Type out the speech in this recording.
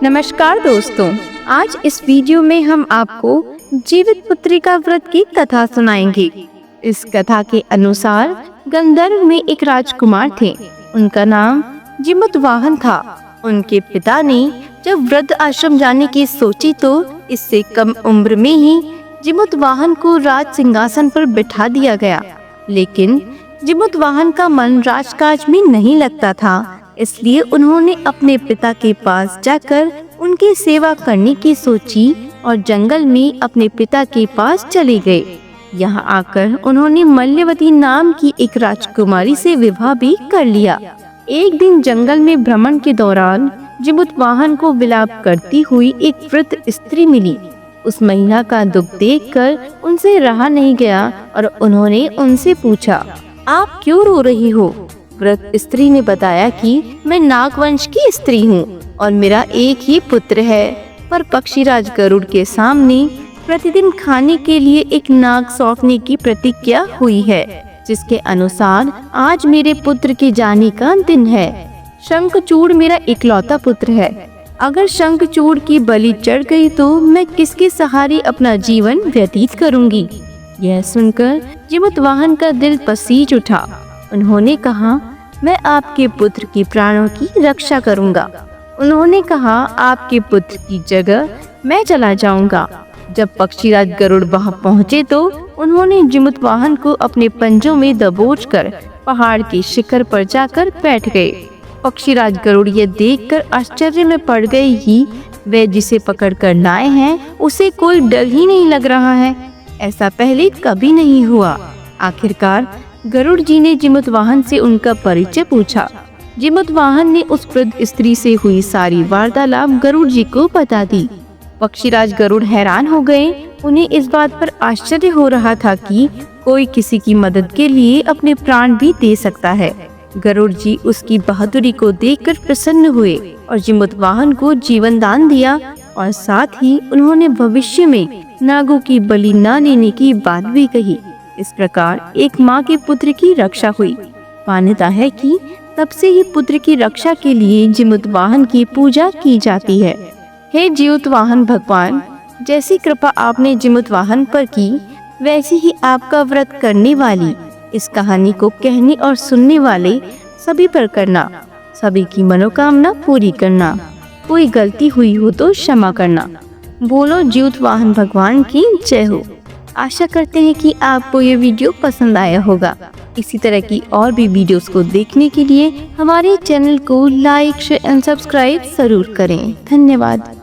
नमस्कार दोस्तों, आज इस वीडियो में हम आपको जीवित पुत्री का व्रत की कथा सुनाएंगे। इस कथा के अनुसार गंधर्व में एक राजकुमार थे। उनका नाम जिमूतवाहन था। उनके पिता ने जब वृद्ध आश्रम जाने की सोची तो इससे कम उम्र में ही जिमूतवाहन को राज सिंहासन पर बिठा दिया गया। लेकिन जिमूतवाहन का मन राजकाज में नहीं लगता था, इसलिए उन्होंने अपने पिता के पास जाकर उनकी सेवा करने की सोची और जंगल में अपने पिता के पास चले गए। यहाँ आकर उन्होंने मल्यवती नाम की एक राजकुमारी से विवाह भी कर लिया। एक दिन जंगल में भ्रमण के दौरान जिमूतवाहन को विलाप करती हुई एक वृद्ध स्त्री मिली। उस महिला का दुख देखकर उनसे रहा नहीं गया और उन्होंने उनसे पूछा, आप क्यों रो रही हो? वृद्ध स्त्री ने बताया कि मैं नागवंश की स्त्री हूँ और मेरा एक ही पुत्र है, पर पक्षीराज गरुड़ के सामने प्रतिदिन खाने के लिए एक नाग सौंपने की प्रतिज्ञा हुई है, जिसके अनुसार आज मेरे पुत्र के जाने का दिन है। शंखचूड़ मेरा इकलौता पुत्र है। अगर शंखचूड़ की बलि चढ़ गई तो मैं किसके सहारे अपना जीवन व्यतीत करूंगी? यह सुनकर जिमूतवाहन का दिल पसीज उठा। उन्होंने कहा, मैं आपके पुत्र की प्राणों की रक्षा करूंगा। उन्होंने कहा, आपके पुत्र की जगह मैं चला जाऊंगा। जब पक्षीराज गरुड़ वहां पहुंचे तो उन्होंने जिमूतवाहन को अपने पंजों में दबोचकर पहाड़ के शिखर पर जाकर बैठ गए। पक्षीराज गरुड़ ये देखकर आश्चर्य में पड़ गए कि वे जिसे पकड़कर लाए हैं उसे कोई डर ही नहीं लग रहा है। ऐसा पहले कभी नहीं हुआ। आखिरकार गरुड़ जी ने जिमूतवाहन से उनका परिचय पूछा। जिमूतवाहन ने उस वृद्ध स्त्री से हुई सारी वार्तालाप गरुड़ जी को बता दी। पक्षीराज गरुड़ हैरान हो गए। उन्हें इस बात पर आश्चर्य हो रहा था कि कोई किसी की मदद के लिए अपने प्राण भी दे सकता है। गरुड़ जी उसकी बहादुरी को देखकर प्रसन्न हुए और जिमूतवाहन को जीवन दान दिया और साथ ही उन्होंने भविष्य में नागों की बलि न लेने की बात भी कही। इस प्रकार एक माँ के पुत्र की रक्षा हुई। मान्यता है कि तब से ही पुत्र की रक्षा के लिए जिमूतवाहन की पूजा की जाती है। हे जिमूतवाहन भगवान, जैसी कृपा आपने जिमूतवाहन पर की, वैसी ही आपका व्रत करने वाली इस कहानी को कहने और सुनने वाले सभी पर करना। सभी की मनोकामना पूरी करना। कोई गलती हुई हो तो क्षमा करना। बोलो जिमूतवाहन भगवान की जय हो। आशा करते हैं कि आपको ये वीडियो पसंद आया होगा। इसी तरह की और भी वीडियोस को देखने के लिए हमारे चैनल को लाइक, शेयर एंड सब्सक्राइब जरूर करें। धन्यवाद।